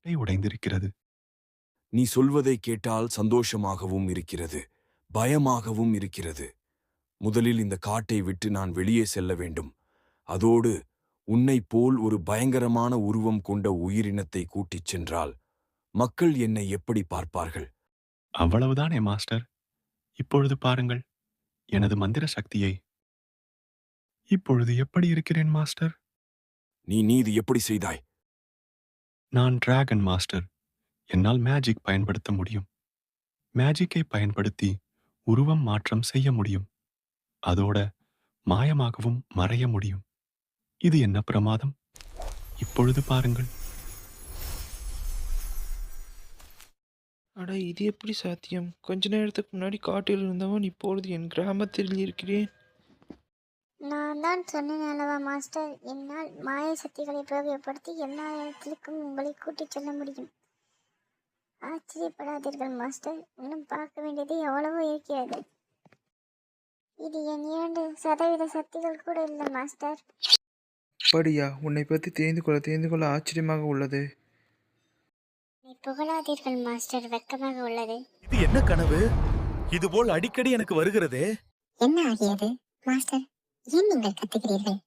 உடைந்திருக்கிறது. நீ சொல்வதை கேட்டால் சந்தோஷமாகவும் இருக்கிறது, பயமாகவும் இருக்கிறது. முதலில் இந்த காட்டை விட்டு நான் வெளியே செல்ல வேண்டும். அதோடு உன்னைப் போல் ஒரு பயங்கரமான உருவம் கொண்ட உயிரினத்தை கூட்டிச் சென்றால் மக்கள் என்னை எப்படி பார்ப்பார்கள்? அவ்வளவுதானே மாஸ்டர். இப்பொழுது பாருங்கள் எனது மந்திர சக்தியை. இப்பொழுது எப்படி இருக்கிறேன் மாஸ்டர்? நீ இது எப்படி செய்தாய்? நான் டிராகன் மாஸ்டர். என்னால் மேஜிக் பயன்படுத்த முடியும். மேஜிக்கை பயன்படுத்தி உருவம் மாற்றம் செய்ய முடியும். அதோட மாயமாகவும் மறைய முடியும். இது என்ன பிரமாதம்! இப்பொழுது பாருங்கள். அட இது எப்படி சாத்தியம்? கொஞ்ச நேரத்துக்கு முன்னாடி காட்டில் இருந்தவன் இப்பொழுது என் கிராமத்தில் இருக்கிறேன். நான் தான் சொன்னேன் அல்லவா மாஸ்டர், என்னால் மாய சக்திகளை பிரயோகப்படுத்தி எல்லா இடத்திற்கும் உங்களை கூட்டிச் செல்ல முடியும். ஆச்சரியப்படாதீர்கள் மாஸ்டர், இன்னும் பார்க்க வேண்டியது எவ்வளவோ இருக்கிறது. இது என் 2% சக்திகள் கூட இல்லை மாஸ்டர். அப்படியா? உன்னை பற்றி தெரிந்து கொள்ள ஆச்சரியமாக உள்ளது. என்னை புகழாதீர்கள் மாஸ்டர், வெட்கமாக உள்ளது. இது என்ன கனவு? இதுபோல் அடிக்கடி எனக்கு வருகிறதே. என்ன ஆகியது மாஸ்டர்? ஏன் நீங்கள் கத்துகிறீர்கள்?